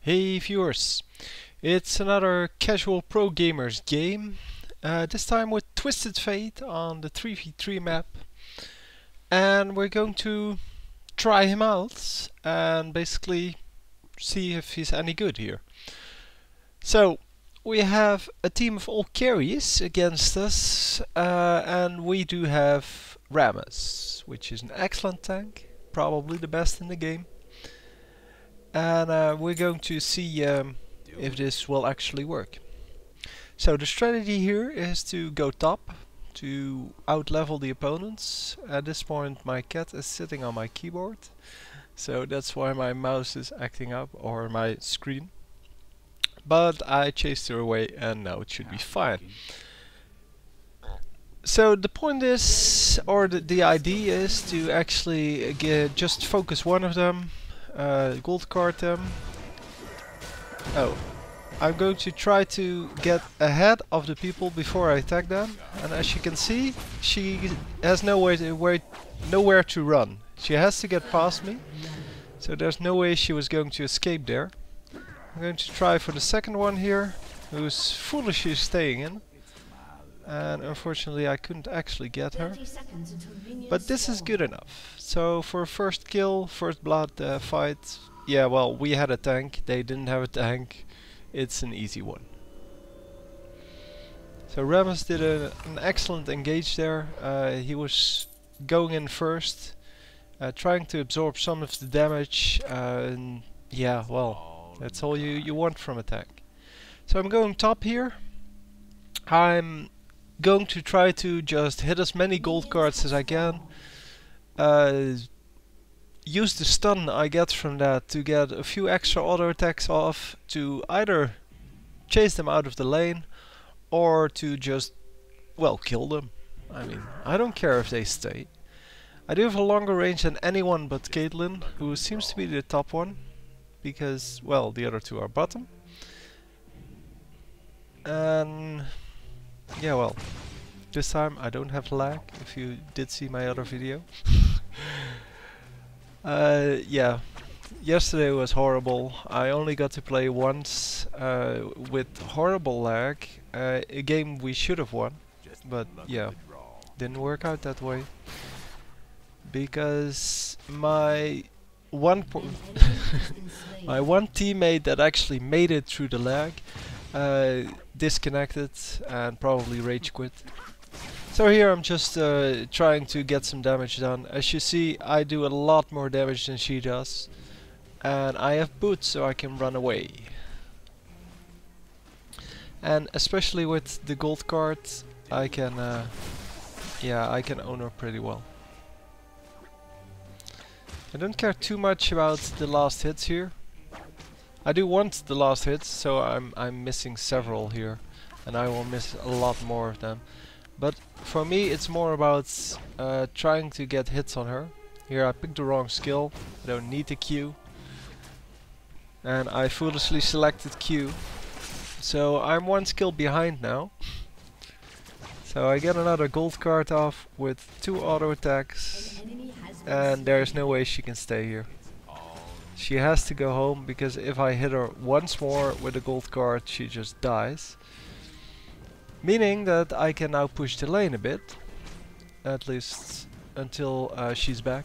Hey viewers, it's another Casual Pro Gamers game, this time with Twisted Fate on the 3v3 map, and we're going to try him out and basically see if he's any good here. So, we have a team of all carries against us, and we do have Rammus, which is an excellent tank, probably the best in the game. And we're going to see if this will actually work. So the strategy here is to go top to outlevel the opponents. At this point my cat is sitting on my keyboard, so that's why my mouse is acting up, or my screen. But I chased her away and now it should be fine. So the point is, or the idea is to actually just focus one of them, gold card them. Oh, I'm going to try to get ahead of the people before I attack them, and as you can see, she has nowhere to run. She has to get past me, so there's no way she was going to escape there. I'm going to try for the second one here, who's foolishly staying in, and unfortunately I couldn't actually get her. But this is good enough. So for first kill, first blood fight, yeah, well, we had a tank, they didn't have a tank. It's an easy one. So Rammus did an excellent engage there. He was going in first, trying to absorb some of the damage. And yeah, well, that's all you want from a tank. So I'm going top here. I'm going to try to just hit as many gold cards as I can. Use the stun I get from that to get a few extra auto attacks off, to either chase them out of the lane or to just, well, kill them. I mean, I don't care if they stay. I do have a longer range than anyone but Caitlyn, who seems to be the top one, because, well, the other two are bottom. And yeah, well, this time I don't have lag, if you did see my other video. Yeah, yesterday was horrible. I only got to play once with horrible lag. A game we should have won, but yeah, didn't work out that way. Because my one my one teammate that actually made it through the lag disconnected and probably rage quit. So here I'm just trying to get some damage done. As you see, I do a lot more damage than she does, and I have boots so I can run away. And especially with the gold card, I can I can own her pretty well. I don't care too much about the last hits here. I do want the last hits, so I'm missing several here, and I will miss a lot more of them. But for me it's more about trying to get hits on her. Here I picked the wrong skill, I don't need the Q. And I foolishly selected Q. So I'm one skill behind now. So I get another gold card off with 2 auto attacks. And there's no way she can stay here. She has to go home, because if I hit her once more with a gold card she just dies. Meaning that I can now push the lane a bit, at least until she's back.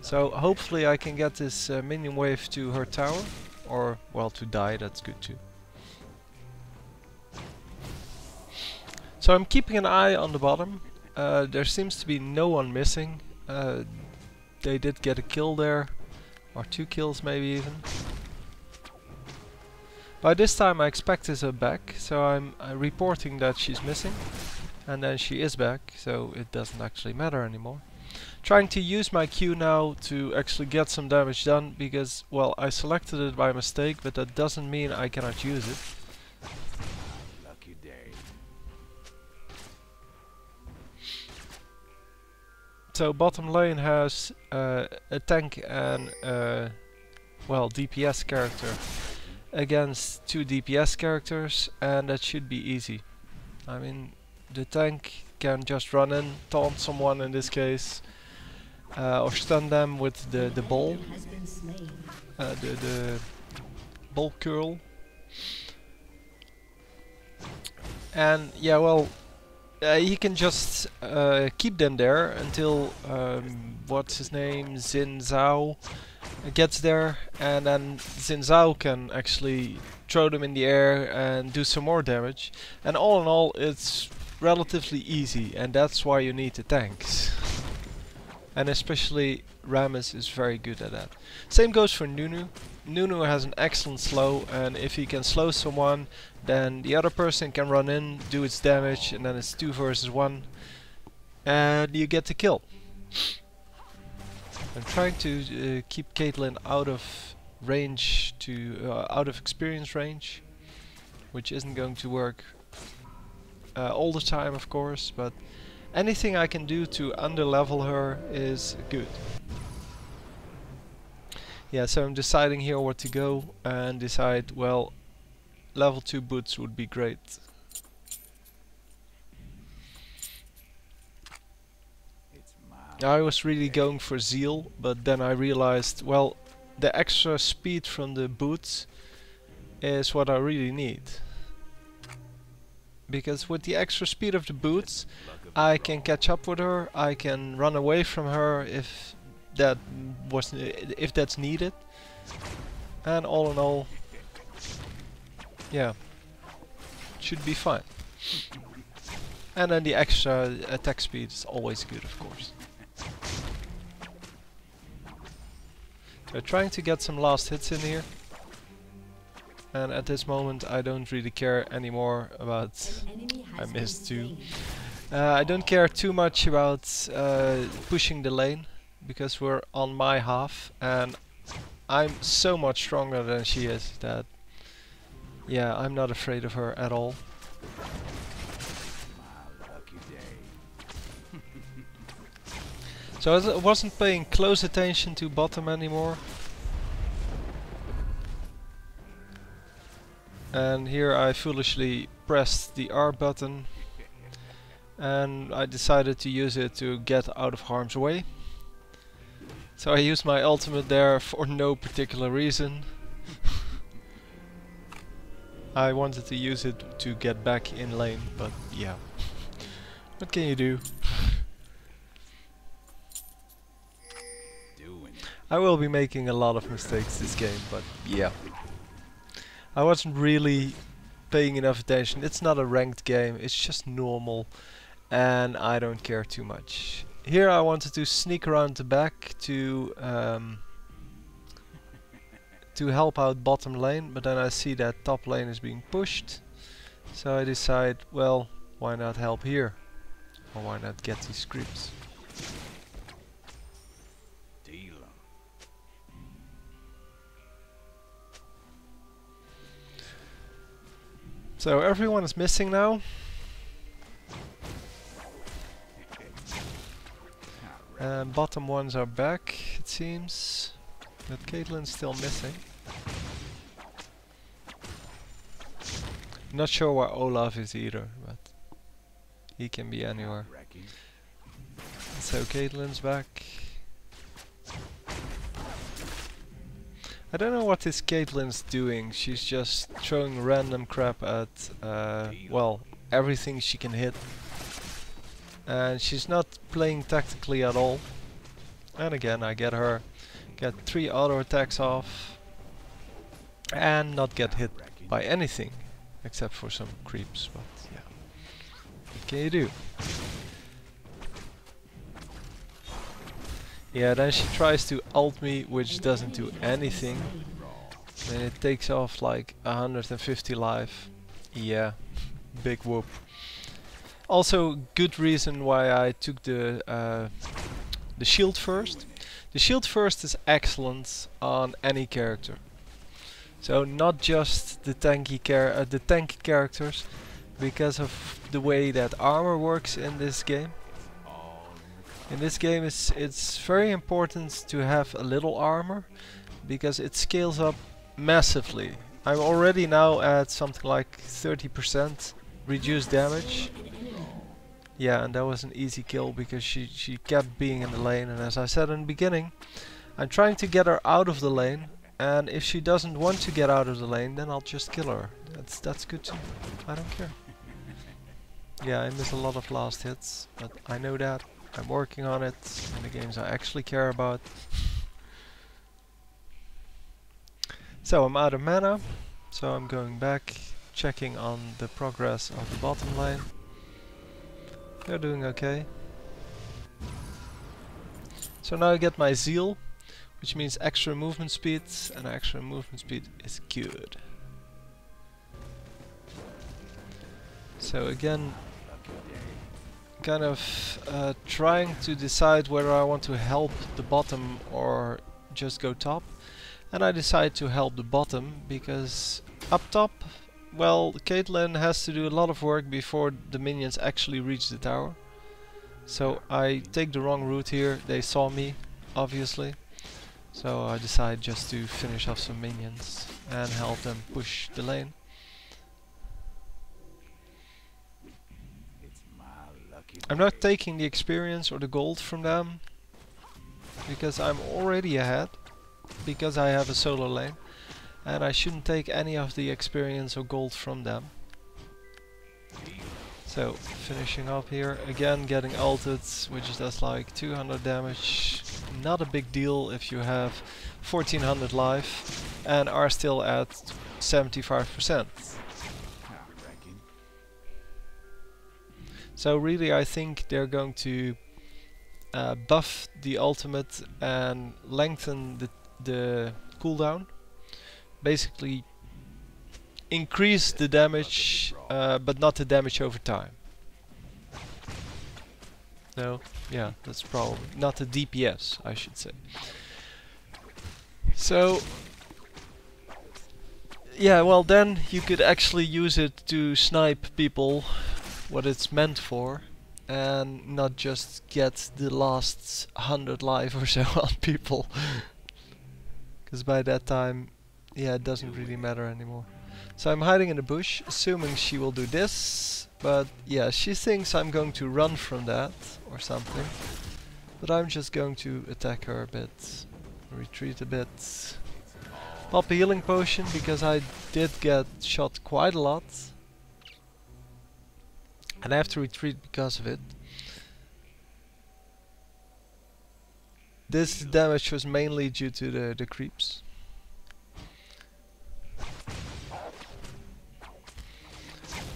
So hopefully I can get this minion wave to her tower, or, well, to die, that's good too. So I'm keeping an eye on the bottom. There seems to be no one missing. They did get a kill there, or 2 kills maybe even. By this time I expect her back, so I'm reporting that she's missing, and then she is back, so it doesn't actually matter anymore. Trying to use my Q now to actually get some damage done, because, well, I selected it by mistake, but that doesn't mean I cannot use it. Lucky day. So bottom lane has a tank and well, DPS character against 2 DPS characters, and that should be easy. I mean, the tank can just run in, taunt someone in this case, or stun them with the ball, the bulk curl. And yeah, well, he can just keep them there until what's his name, Xin Zhao gets there, and then Xin Zhao can actually throw them in the air and do some more damage. And all in all, it's relatively easy, and that's why you need the tanks. And especially Rammus is very good at that. Same goes for Nunu. Nunu has an excellent slow, and if he can slow someone, then the other person can run in, do its damage, and then it's 2 versus 1, and you get the kill. I'm trying to keep Caitlyn out of range, out of experience range, which isn't going to work all the time, of course, but anything I can do to underlevel her is good. Yeah, so I'm deciding here what to go, and decide, well, level 2 boots would be great. I was really going for Zeal, but then I realized, well, the extra speed from the boots is what I really need. Because with the extra speed of the boots, I can catch up with her, I can run away from her if that's needed. And all in all, yeah, should be fine. And then the extra attack speed is always good, of course. So trying to get some last hits in here. And at this moment I don't really care anymore about... I missed 2. I don't care too much about pushing the lane, because we're on my half and I'm so much stronger than she is that, yeah, I'm not afraid of her at all. So I wasn't paying close attention to bottom anymore. And here I foolishly pressed the R button, and I decided to use it to get out of harm's way. So I used my ultimate there for no particular reason. I wanted to use it to get back in lane, but yeah. What can you do? I will be making a lot of mistakes this game, but yeah. I wasn't really paying enough attention. It's not a ranked game, it's just normal, and I don't care too much. Here I wanted to sneak around the back to help out bottom lane, but then I see that top lane is being pushed, so I decide, well, why not help here? Or why not get these creeps? So everyone is missing now. Bottom ones are back, it seems. But Caitlyn's still missing. Not sure where Olaf is either, but he can be anywhere. So Caitlyn's back. I don't know what this Caitlyn's doing. She's just throwing random crap at, well, everything she can hit. And she's not playing tactically at all. And again, I get 3 auto attacks off. And not get hit by anything. Except for some creeps, but yeah. What can you do? Yeah, then she tries to ult me, which doesn't do anything. And it takes off like 150 life. Yeah, big whoop. Also, good reason why I took the shield first. The shield first is excellent on any character. So not just the tank characters, because of the way that armor works in this game. In this game it's very important to have a little armor, because it scales up massively. I'm already now at something like 30% reduced damage. Yeah, and that was an easy kill because she kept being in the lane, and as I said in the beginning, I'm trying to get her out of the lane And if she doesn't want to get out of the lane, then I'll just kill her. That's good too. I don't care. Yeah, I miss a lot of last hits, but I know that. I'm working on it in the games I actually care about. So I'm out of mana, so I'm going back, checking on the progress of the bottom lane. They're doing okay. So now I get my Zeal, which means extra movement speed, and extra movement speed is good. So again, kind of trying to decide whether I want to help the bottom or just go top. And I decide to help the bottom because up top, well, Caitlyn has to do a lot of work before the minions actually reach the tower. So I take the wrong route here. They saw me, obviously. So I decide just to finish off some minions and help them push the lane. I'm not taking the experience or the gold from them because I'm already ahead, because I have a solo lane, and I shouldn't take any of the experience or gold from them. So finishing up here, again getting ulted, which does like 200 damage. Not a big deal if you have 1400 life and are still at 75%. So really I think they're going to buff the ultimate and lengthen the cooldown. Basically increase the damage, but not the damage over time. No, yeah, that's probably not the DPS, I should say. So yeah, well then you could actually use it to snipe people, what it's meant for, and not just get the last 100 life or so on people. Because by that time, yeah, it doesn't really matter anymore. So I'm hiding in the bush, assuming she will do this, but yeah, she thinks I'm going to run from that or something. But I'm just going to attack her a bit, retreat a bit, pop a healing potion because I did get shot quite a lot. And I have to retreat because of it. This damage was mainly due to the creeps.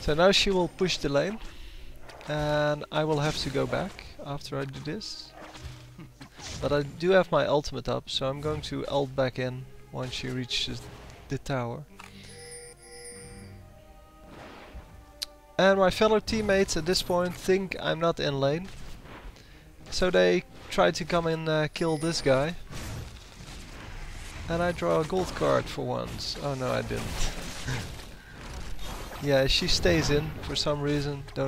So now she will push the lane, and I will have to go back after I do this. But I do have my ultimate up, so I'm going to ult back in once she reaches the tower. And my fellow teammates at this point think I'm not in lane, so they try to come and kill this guy. And I draw a gold card for once. Oh no, I didn't. Yeah, she stays in for some reason, don't know.